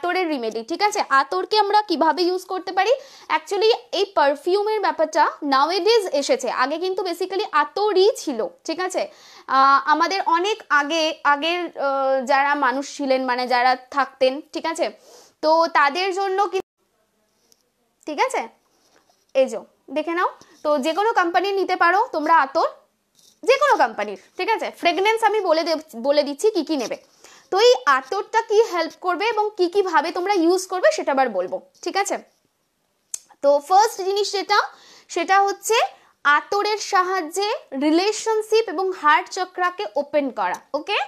আতরের remedy, ঠিক আছে। আতরকে আমরা কিভাবে ইউজ করতে পারি, অ্যাকচুয়ালি এই পারফিউমের ব্যাপারটা নাওএডেজ এসেছে, আগে কিন্তু বেসিক্যালি আতরই ছিল, ঠিক আছে। আমাদের অনেক আগের যারা মানুষ ছিলেন, মানে যারা থাকতেন, ঠিক আছে, তো তাদের জন্য কি, ঠিক আছে, এই যে দেখে নাও, তো যে কোনো কোম্পানির নিতে পারো তোমরা আতর, যে কোনো কোম্পানির, ঠিক আছে। ফ্রেগনেন্স আমি বলে দিচ্ছি কি কি নেবে। তো এই আতরটা কি হেল্প করবে এবং কি কি ভাবে তোমরা ইউজ করবে সেটা আবার বলবো, ঠিক আছে। তো ফার্স্ট জিনিস সেটা হচ্ছে আতরের সাহায্যে রিলেশনশিপ এবং হার্ট চক্রাকে ওপেন করা, ওকে।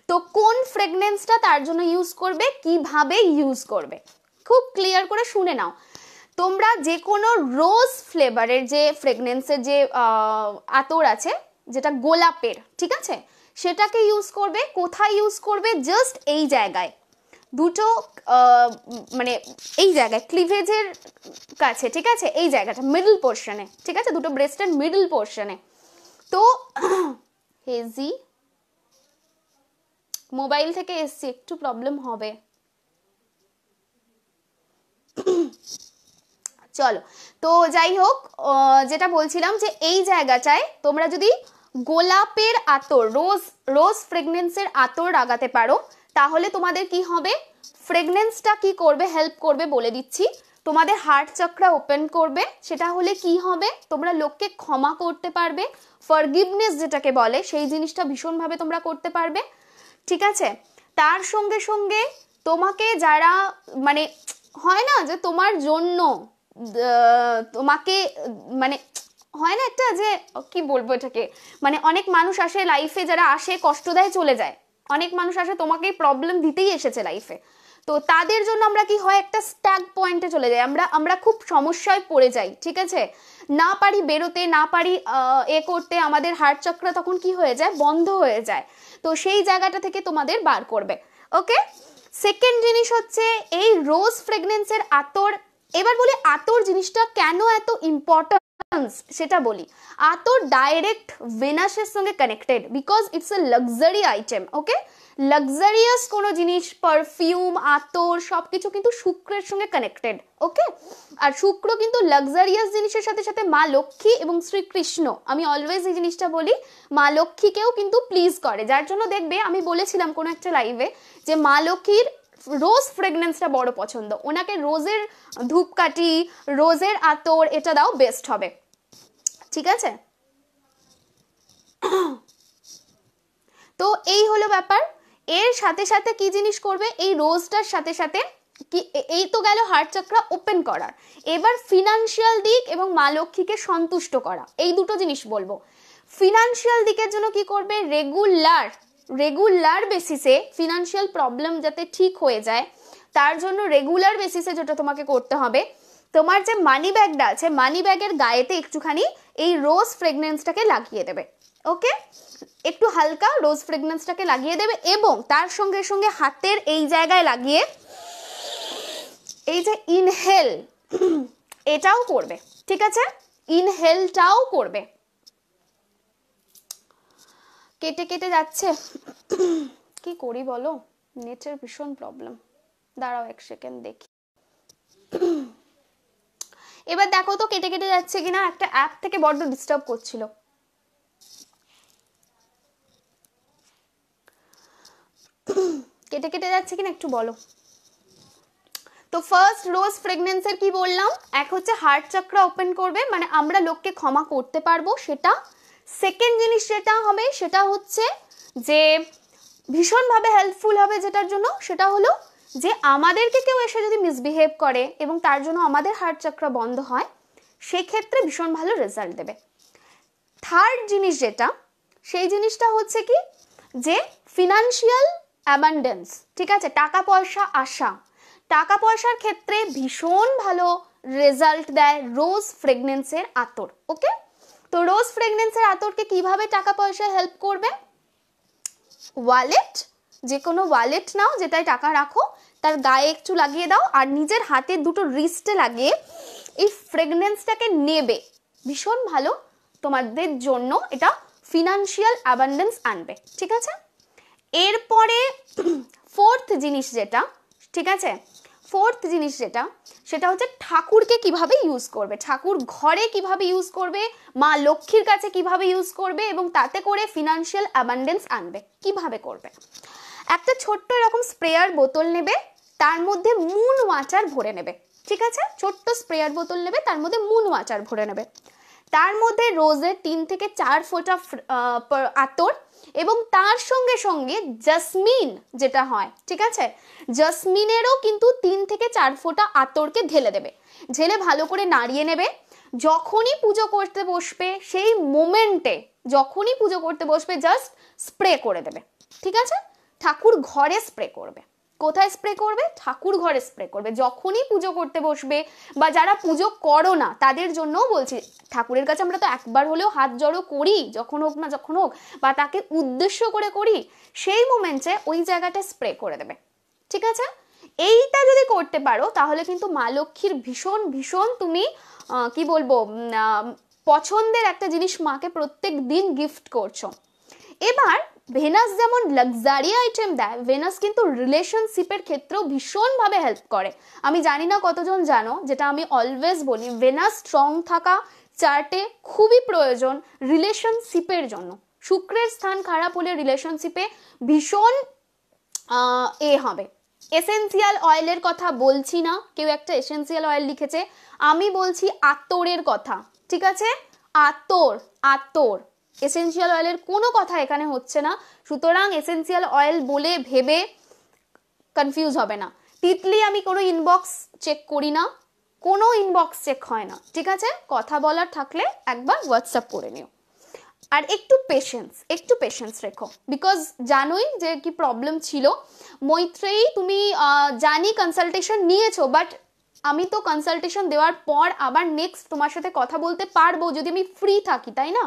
তো কোন ফ্রেগনেন্সটা তার জন্য ইউজ করবে, কিভাবে ইউজ করবে, খুব ক্লিয়ার করে শুনে নাও। তোমরা যে কোনো রোজ ফ্লেভারের যে ফ্রেগনেন্সের যে আতর আছে, যেটা গোলাপের, ঠিক আছে, সেটাকে ইউজ করবে। কোথায় ইউজ করবে, জাস্ট এই জায়গায়, দুটো মানে এই জায়গায় ক্লিভেজের কাছে, ঠিক আছে, এই জায়গাটা মিডল পোর্শনে, ঠিক আছে, দুটো ব্রেস্টের মিডল পোর্শনে। তো হেজি মোবাইল থেকে এসছি, একটু প্রবলেম হবে, চলো। তো যাই হোক, যেটা বলছিলাম যে এই জায়গাটায় তোমরা যদি গোলাপের আতর, রোজ ফ্রেগনেন্সের আতর লাগাতে পারো, তাহলে তোমাদের কি হবে, ফ্রেগনেন্সটা কি করবে, হেল্প করবে বলে দিচ্ছি। তোমাদের হার্ট চক্রা ওপেন করবে, সেটা হলে কি হবে, তোমরা লোককে ক্ষমা করতে পারবে, ফরগিভনেস যেটাকে বলে, সেই জিনিসটা ভীষণভাবে তোমরা করতে পারবে, ঠিক আছে। তার সঙ্গে সঙ্গে তোমাকে যারা, মানে হয় না যে তোমার জন্য তোমাকে, মানে হয় না একটা যে কি বলবো এটাকে, মানে অনেক মানুষ আসে লাইফে, যারা আসে কষ্ট দেয় চলে যায়, অনেক মানুষ আসে তোমাকে প্রবলেম দিতেই এসেছে লাইফে, তো তাদের জন্য আমরা কি হয়, একটা স্ট্যাগ পয়েন্টে চলে যাই, আমরা খুব সমস্যায় পড়ে যাই, ঠিক আছে, না পারি বেরোতে, না পারি করতে, আমাদের হার্ট চক্র তখন কি হয়ে যায়, বন্ধ হয়ে যায়। তো সেই জায়গাটা থেকে তোমাদের বার করবে, ওকে। সেকেন্ড জিনিস হচ্ছে এই রোজ ফ্রেগনেন্সের আতর। এবার বলি আতর জিনিসটা কেন এত ইম্পর্টেন্স সেটা বলি। আতর ডাইরেক্ট ভেনাসের সঙ্গে connected, because it's a luxury item, okay. Luxurious কোনো জিনিস, পারফিউম, আতর সবকিছু কিন্তু শুক্রের সঙ্গে কানেক্টেড, ওকে। আর শুক্র কিন্তু লাক্সারিয়াস জিনিসের সাথে সাথে মা লক্ষ্মী এবং শ্রীকৃষ্ণ, আমি অলওয়েজ এই জিনিসটা বলি, মা লক্ষ্মীকেও কিন্তু প্লিজ করে, যার জন্য দেখবে আমি বলেছিলাম কোনো একটা লাইভে যে মা লক্ষ্মীর রোজ ফ্রেগনেন্সটা বড় পছন্দ, ওনাকে রোজের ধূপকাঠি, রোজের আতর এটা দাও, বেস্ট হবে, ঠিক আছে। তো এই হলো ব্যাপার। এর সাথে সাথে কি জিনিস করবে, এই রোজটার সাথে সাথে কি, এই তো গেল হার্ট চক্র ওপেন করার, এবার ফিনান্সিয়াল দিক এবং মা লক্ষ্মীকে সন্তুষ্ট করা, এই দুটো জিনিস বলবো। ফিনান্সিয়াল দিকের জন্য কি করবে, রেগুলার বেসিসে ফিনান্সিয়াল প্রবলেম যাতে ঠিক হয়ে যায়, তার জন্য রেগুলার বেসিসে যেটা তোমাকে করতে হবে, তোমার যে মানি ব্যাগটা আছে, মানি ব্যাগের গায়েতে একটুখানি এই রোজ ফ্রেগনেন্সটাকে লাগিয়ে দেবে, ওকে। একটু হালকা রোজ ফ্রেগনেন্সটাকে লাগিয়ে দেবে এবং তার সঙ্গে সঙ্গে হাতের এই জায়গায় লাগিয়ে এই যে ইনহেল, এটাও করবে, ঠিক আছে, ইনহেলটাও করবে। কেটে কেটে যাচ্ছে, কি করি বলো, নেটের ভীষণ প্রবলেম, দাঁড়াও এক সেকেন্ড দেখি। এবার দেখো তো কেটে কেটে যাচ্ছে কিনা, একটা অ্যাপ থেকে বড্ড ডিস্টার্ব করছিল। কেটে কেটে যাচ্ছে কিনা একটু বলো। তো ফার্স্ট রোজ ফ্রেগনেন্সের কি বললাম, এক হচ্ছে হার্ট চক্র ওপেন করবে, মানে আমরা লোককে ক্ষমা করতে পারবো সেটা। সেকেন্ড জিনিস যেটা হবে সেটা হচ্ছে যে ভীষণভাবে হেল্পফুল হবে, যেটার জন্য সেটা হলো যে আমাদেরকে কেউ এসে যদি মিসবিহেভ করে এবং তার জন্য আমাদের হার্ট চক্র বন্ধ হয়, সেক্ষেত্রে ভীষণ ভালো রেজাল্ট দেবে। থার্ড জিনিস যেটা, সেই জিনিসটা হচ্ছে কি, যে ফিনান্সিয়াল অ্যাবান্ডেন্স, ঠিক আছে, টাকা পয়সা আসা, টাকা পয়সার ক্ষেত্রে ভীষণ ভালো রেজাল্ট দেয় রোজ ফ্রেগনেন্সের আতর, ওকে। তো রোজ ফ্রেগনেন্সের আতরকে কিভাবে টাকা পয়সা হেল্প করবে, ওয়ালেট, যে কোনো ওয়ালেট নাও যেটায় টাকা রাখো, তার গায়ে একটু লাগিয়ে দাও আর নিজের হাতের দুটো রিস্টে লাগিয়ে এই ফ্রেগনেন্সটাকে নেবে, ভীষণ ভালো তোমাদের জন্য এটা ফিনান্সিয়াল অ্যাবান্ডেন্স আনবে, ঠিক আছে। এরপরে ফোর্থ জিনিস যেটা, ঠিক আছে, ফোর্থ জিনিস সেটা হচ্ছে ঠাকুরকে কিভাবে ইউজ করবে, ঠাকুর ঘরে কিভাবে ইউজ করবে, মা লক্ষ্মীর কাছে কিভাবে ইউজ করবে এবং তাতে করে ফিনান্সিয়াল অ্যাবান্ডেন্স আনবে, কিভাবে করবে। একটা ছোট্ট এরকম স্প্রেয়ার বোতল নেবে, তার মধ্যে মুন ওয়াটার ভরে নেবে, ঠিক আছে, ছোট্ট স্প্রেয়ার বোতল নেবে, তার মধ্যে মুন ওয়াটার ভরে নেবে, তার মধ্যে রোজের 3 থেকে 4 ফোঁটা আতর এবং তার সঙ্গে সঙ্গে জাসমিন যেটা হয়, ঠিক আছে, জাসমিনেরও কিন্তু 3 থেকে 4 ফোঁটা আতরকে ঢেলে দেবে, ঢেলে ভালো করে নাড়িয়ে নেবে। যখনই পুজো করতে বসবে সেই মোমেন্টে, যখনই পুজো করতে বসবে জাস্ট স্প্রে করে দেবে, ঠিক আছে, ঠাকুর ঘরে স্প্রে করবে। কোথায় স্প্রে করবে? ঠাকুর ঘরে স্প্রে করবে। যখনই পুজো করতে বসবে বা যারা পুজো করো না তাদের জন্যও বলছি, ঠাকুরের কাছে আমরা তো একবার হলেও হাত জড়ো করি, যখন হোক না যখন হোক, বা তাকে উদ্দেশ্য করে করি, সেই মোমেন্টে ওই জায়গাটা স্প্রে করে দেবে, ঠিক আছে। এইটা যদি করতে পারো তাহলে কিন্তু মা লক্ষ্মীর ভীষণ ভীষণ তুমি কি বলবো পছন্দের একটা জিনিস মাকে প্রত্যেক দিন গিফট করছো। এবার ভেনাস যেমন লাক্সারি আইটেম দেয়, ভেনাস কিন্তু রিলেশনশিপের ক্ষেত্রেও ভীষণভাবে হেল্প করে। আমি জানি না কতজন জানো, যেটা আমি অলওয়েজ বলি, ভেনাস স্ট্রং থাকা চার্টে খুবই প্রয়োজন রিলেশনশিপের জন্য। শুক্রের স্থান খারাপ হলে রিলেশনশিপে ভীষণ হবে। এসেন্সিয়াল অয়েলের কথা বলছি না, কেউ একটা এসেন্সিয়াল অয়েল লিখেছে, আমি বলছি আতরের কথা, ঠিক আছে, আতর এসেন্সিয়াল অয়েলের কোনো কথা এখানে হচ্ছে না, সুতরাং এসেন্সিয়াল অয়েল বলে ভেবে কনফিউজ হবে না। তিতলি আমি কোনো ইনবক্স চেক করি না, কোনো ইনবক্স চেক হয় না, ঠিক আছে, কথা বলার থাকলে একবার হোয়াটসঅ্যাপ করে নিও। আর একটু পেশেন্স রেখো, বিকজ জানোই যে কি প্রবলেম ছিল। মৈত্রেয়ী তুমি জানি কনসালটেশন নিয়েছো, বাট আমি তো কনসালটেশন দেওয়ার পর আবার নেক্সট তোমার সাথে কথা বলতে পারবো যদি আমি ফ্রি থাকি, তাই না।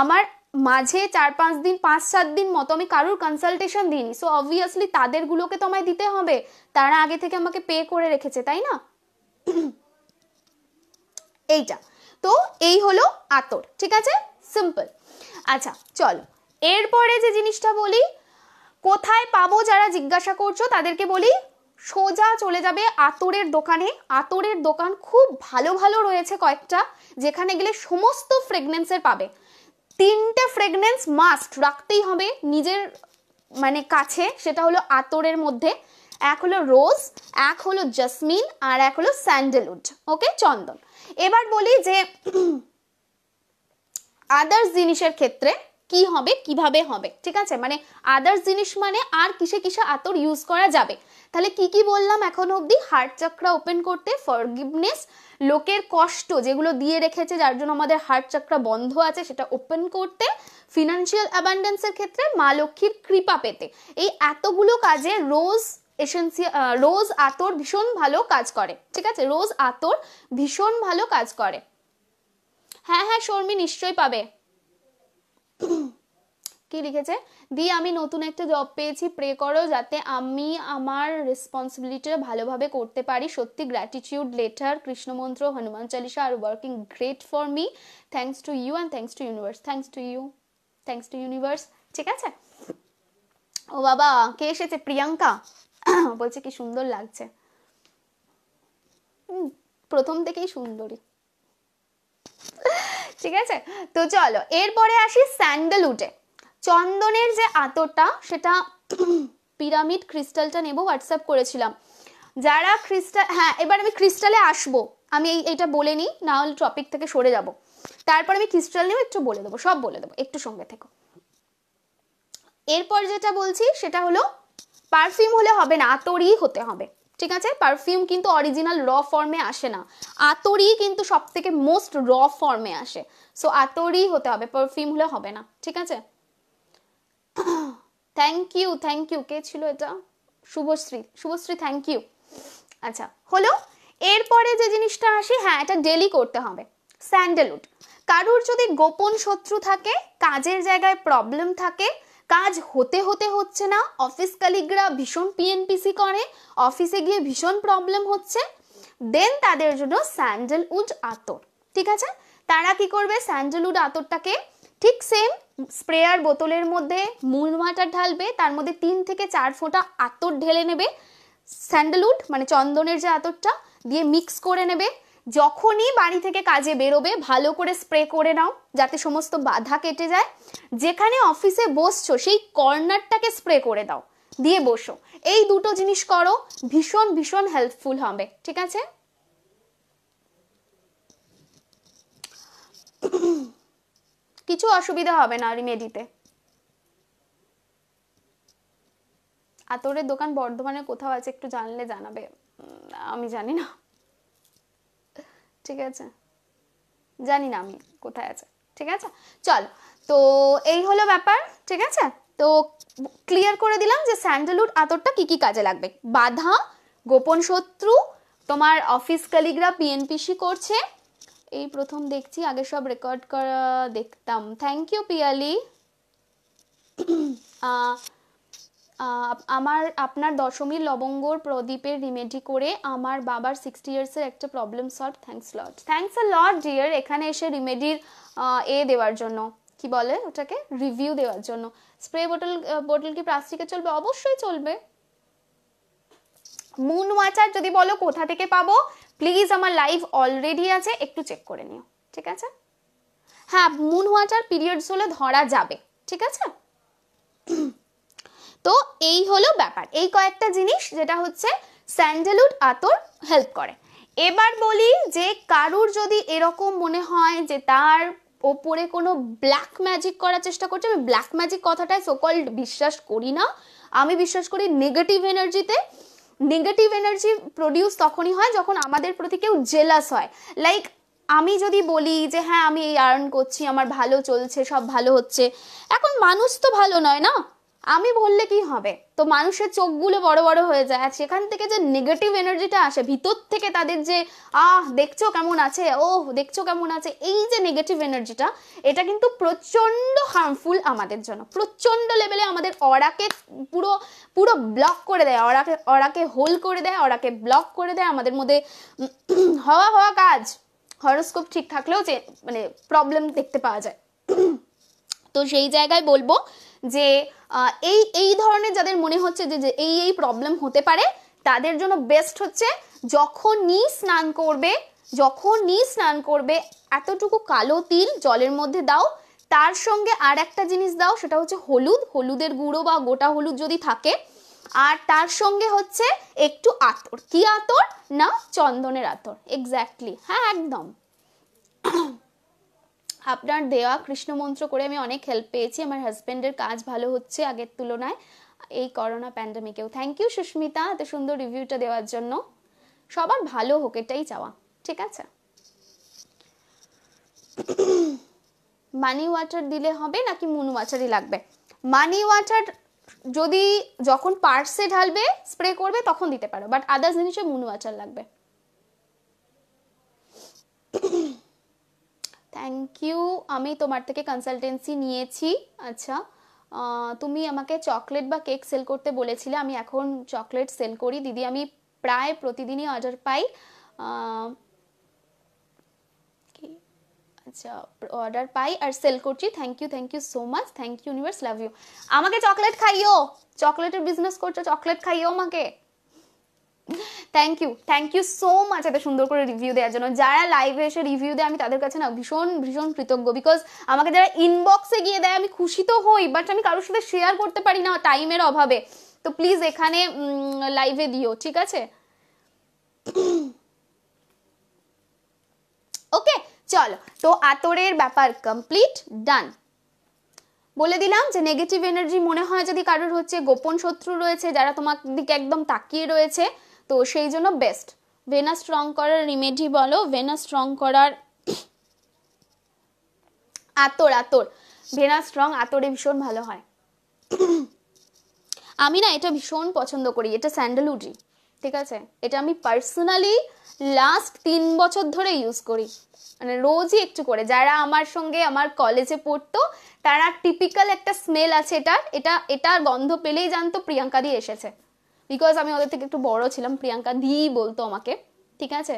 আমার মাঝে 4-5 দিন 5-7 দিন মতো আমি কারোর কনসালটেশন দিইনি, সো অবভিয়াসলি তাদেরগুলোকে তো আমায় দিতে হবে, তারা আগে থেকে আমাকে পে করে রেখেছে, তাই না। এইটা তো এই হলো আতর, ঠিক আছে, সিম্পল। আচ্ছা চলো এরপরে যে জিনিসটা বলি, কোথায় পাবো যারা জিজ্ঞাসা করছো তাদেরকে বলি, সোজা চলে যাবে আতরের দোকানে। আতরের দোকান খুব ভালো ভালো রয়েছে কয়েকটা, যেখানে গেলে সমস্ত ফ্রেগনেন্সের পাবে। 3টে ফ্রেগনেন্স মাস্ট রাখতেই হবে নিজের মানে কাছে, সেটা হলো আতরের মধ্যে, এক হলো রোজ, এক হলো জাসমিন, আর এক হলো স্যান্ডেলউড, ওকে, চন্দন। এবার বলি যে আদার্স জিনিসের ক্ষেত্রে কি হবে, কিভাবে হবে, ঠিক আছে, মানে আদার্স জিনিস মানে আর কিসে কিসে আতর ইউজ করা যাবে। তাহলে কি কি বললাম এখন অবধি, হার্ট চাকরা ওপেন করতে, ফরগিভনেস, লোকের কষ্ট যেগুলো দিয়ে রেখেছে যার জন্য আমাদের হার্ট চাকরা বন্ধ আছে সেটা ওপেন করতে, ফিনান্সিয়াল অ্যাবান্ডেন্সের ক্ষেত্রে মা লক্ষ্মীর কৃপা পেতে। এই এতগুলো কাজে রোজ আতর ভীষণ ভালো কাজ করে, ঠিক আছে, রোজ আতর ভীষণ ভালো কাজ করে। হ্যাঁ শর্মি নিশ্চয়ই পাবে। কি লিখেছে, দি আমি নতুন একটা জব পেয়েছি, প্রে করো যাতে আমি আমার রেসপন্সিবিলিটিটা ভালোভাবে করতে পারি। সত্যি গ্র্যাটিটিউড লেটার, কৃষ্ণমন্ত্র, হনুমান চালিসা আর working great for me. Thanks to you and thanks to universe. Thanks to universe, ঠিক আছে। ও বাবা কে এসেছে, প্রিয়াঙ্কা বলছে কি সুন্দর লাগছে, প্রথম থেকেই সুন্দরী, ঠিক আছে। তো চলো এরপরে আসি স্যান্ডেলউডে। চন্দনের যে আতরটা সেটা পিরামিড ক্রিস্টালটা নেব, হোয়াটসঅ্যাপ করেছিলাম যারা ক্রিস্টাল, হ্যাঁ এবার আমি ক্রিস্টালে আসবো, আমি এইটা বলে নিই, না হলে টপিক থেকে সরে যাব। তারপর আমি ক্রিস্টাল নেব, একটু বলে দেবো, সব বলে দেবো, একটু সঙ্গে থেকো। এরপর যেটা বলছি সেটা হলো পারফিউম হলে হবে না, আতরই হতে হবে, ঠিক আছে। পারফিউম কিন্তু অরিজিনাল র ফর্মে আসে না, আতরই কিন্তু সব থেকে মোস্ট র ফর্মে আসে, সো আতরই হতে হবে, পারফিউম হলে হবে না, ঠিক আছে। থ্যাংক ইউ, কে ছিল এটা, শুভশ্রী থ্যাংক ইউ। আচ্ছা হলো, এরপরে যে জিনিসটা আসি, হ্যাঁ এটা ডেলি করতে হবে, স্যান্ডেলউড। কারুর যদি গোপন শত্রু থাকে, কাজের জায়গায় প্রবলেম থাকে, কাজ হচ্ছে না, অফিস কালিগরা ভীষণ পিএনপিসি করে, অফিসে গিয়ে ভীষণ প্রবলেম হচ্ছে, দেন তাদের জন্য স্যান্ডেলউড আতর, ঠিক আছে। তারা কি করবে, স্যান্ডেলউড আতরটাকে ঠিক সেম স্প্রেয়ার বোতলের মধ্যে মুল ওয়াটার ঢালবে, তার মধ্যে 3 থেকে 4 ফোঁটা আতর ঢেলে নেবে, স্যান্ডেলউড মানে চন্দনের যে আতরটা দিয়ে মিক্স করে নেবে। যখনই বাড়ি থেকে কাজে বেরোবে ভালো করে স্প্রে করে নাও যাতে সমস্ত বাধা কেটে যায়। যেখানে অফিসে বসছো সেই কর্নারটাকে স্প্রে করে দাও, দিয়ে বসো। এই দুটো জিনিস করো, ভীষণ ভীষণ হেল্পফুল হবে, ঠিক আছে? কিছু অসুবিধা হবে না রিমেডিতে। আতরের দোকান বর্ধমানে কোথাও আছে, একটু জানলে জানাবে, আমি জানি না, ঠিক আছে? জানি না আমি কোথায় আছে, ঠিক আছে? চল, তো এই হলো ব্যাপার, ঠিক আছে? তো ক্লিয়ার করে দিলাম যে স্যান্ডেলউড আতরটা কি কি কাজে লাগবে। বাধা, গোপন শত্রু, তোমার অফিস কলিগরা পিএনপিসি করছে, এই প্রথম দেখছি, আগে সব রেকর্ড করা দেখতাম। Thank you Piyali. আপনার দশমীর লবঙ্গর প্রদীপের রিমেডি করে আমার বাবার 60 ইয়ার্সের একটা problem solve. Thanks a lot dear, এখানে এসে রিমেডির দেওয়ার জন্য, কি বলে ওটাকে, রিভিউ দেওয়ার জন্য। স্প্রে বোতল কি প্লাস্টিকে চলবে? অবশ্যই চলবে। মুন ওয়াটার যদি বলো কোথা থেকে পাবো, প্লিজ আমার লাইভ অলরেডি আছে, একটু চেক করে নিও, ঠিক আছে? হ্যাঁ, মুন ওয়াটার পিরিয়ডস হলে ধরা যাবে, ঠিক আছে? তো এই হলো ব্যাপার, এই কয়েকটা জিনিস যেটা হচ্ছে স্যান্ডেলউড আতর হেল্প করে। এবার বলি যে কারুর যদি এরকম মনে হয় যে তার ওপরে কোনো ব্ল্যাক ম্যাজিক করার চেষ্টা করছে, আমি ব্ল্যাক ম্যাজিক কথাটাই সোকল্ড বিশ্বাস করি না, আমি বিশ্বাস করি নেগেটিভ এনার্জিতে। নেগেটিভ এনার্জি প্রডিউস তখনই হয় যখন আমাদের প্রতি কেউ জেলাস হয়। লাইক আমি যদি বলি যে হ্যাঁ আমি এই আর্ন করছি, আমার ভালো চলছে, সব ভালো হচ্ছে, এখন মানুষ তো ভালো নয় না, আমি বললে কি হবে? তো মানুষের চোখগুলো বড় বড় হয়ে যায়, আর সেখান থেকে যে নেগেটিভ এনার্জিটা আসে ভিতর থেকে, তাদের যে দেখছো কেমন আছে, দেখছো কেমন আছে, এই যে নেগেটিভ এনার্জিটা, এটা কিন্তু প্রচন্ড হার্মফুল আমাদের জন্য, প্রচন্ড লেভেলে আমাদের অরাকে পুরো পুরো ব্লক করে দেয়, অরাকে হোল করে দেয়, অরাকে ব্লক করে দেয়। আমাদের মধ্যে হওয়া কাজ, হরোস্কোপ ঠিক থাকলেও যে মানে প্রবলেম দেখতে পাওয়া যায়। তো সেই জায়গায় বলবো যে এই ধরনের যাদের মনে হচ্ছে যে এই প্রবলেম হতে পারে, তাদের জন্য বেস্ট হচ্ছে যখনই স্নান করবে এতটুকু কালো তিল জলের মধ্যে দাও, তার সঙ্গে আর একটা জিনিস দাও, সেটা হচ্ছে হলুদের গুঁড়ো বা গোটা হলুদ যদি থাকে, আর তার সঙ্গে হচ্ছে একটু আতর। কি আতর? না, চন্দনের আতর। এক্স্যাক্টলি, হ্যাঁ একদম। আপনার দেওয়া কৃষ্ণ মন্ত্র করে আমি অনেক হেল্প পেয়েছি, আমার হাজবেন্ডের কাজ ভালো হচ্ছে আগের তুলনায় এই করোনা প্যান্ডামিকেও। থ্যাংক ইউ সুস্মিতা এত সুন্দর রিভিউটা দেওয়ার জন্য। সবার ভালো হোক এটাই চাওয়া, ঠিক আছে? মানি ওয়াটার দিলে হবে নাকি মুন ওয়াটারই লাগবে? মানি ওয়াটার যদি যখন পার্সে ঢালবে স্প্রে করবে তখন দিতে পারো, বাট আদার্স জিনিসে মুন ওয়াটার লাগবে। থ্যাংক ইউ, আমি তোমার থেকে কনসালটেন্সি নিয়েছি। আচ্ছা, তুমি আমাকে চকলেট বা কেক সেল করতে বলেছিলে, আমি এখন চকলেট সেল করি দিদি, আমি প্রায় প্রতিদিনই অর্ডার পাই। আচ্ছা, অর্ডার পাই আর সেল করছি। Thank you so much, thank you universe, love you. আমাকে চকলেট খাইও, চকলেটের বিজনেস করছো, চকলেট খাইও আমাকে। থ্যাংক ইউ সো মাচ এত সুন্দর করে রিভিউ দেওয়ার জন্য। যারা লাইভে এসে রিভিউ দেয় আমি তাদের কাছে না ভীষণ ভীষণ কৃতজ্ঞ, বিকজ আমাকে যারা ইনবক্সে গিয়ে দেয় আমি খুশি তো হই, বাট আমি কারোর সাথে শেয়ার করতে পারি না টাইমের অভাবে। তো প্লিজ এখানে লাইভে দিও, ঠিক আছে? ওকে, চলো, তো আতরের ব্যাপার কমপ্লিট, ডান। বলে দিলাম যে নেগেটিভ এনার্জি মনে হয় যদি কারোর হচ্ছে, গোপন শত্রু রয়েছে যারা তোমার দিকে একদম তাকিয়ে রয়েছে, তো সেই জন্য বেস্ট ভেনাস স্ট্রং করার রিমেডি বলো, ভেনাস স্ট্রং করার আতর ভেনাস স্ট্রং আতরে ভীষণ ভালো হয়। আমি না এটা ভীষণ পছন্দ করি, এটা স্যান্ডেলউডই, ঠিক আছে? এটা আমি পার্সোনালি লাস্ট 3 বছর ধরে ইউজ করি, মানে রোজই একটু করে। যারা আমার সঙ্গে আমার কলেজে পড়তো তারা টিপিক্যাল একটা স্মেল আছে এটার গন্ধ পেলেই জানতো প্রিয়াঙ্কা দি এসেছে, বিকজ আমি ওদের থেকে একটু বড় ছিলাম, প্রিয়াঙ্কা দি বলতো আমাকে, ঠিক আছে?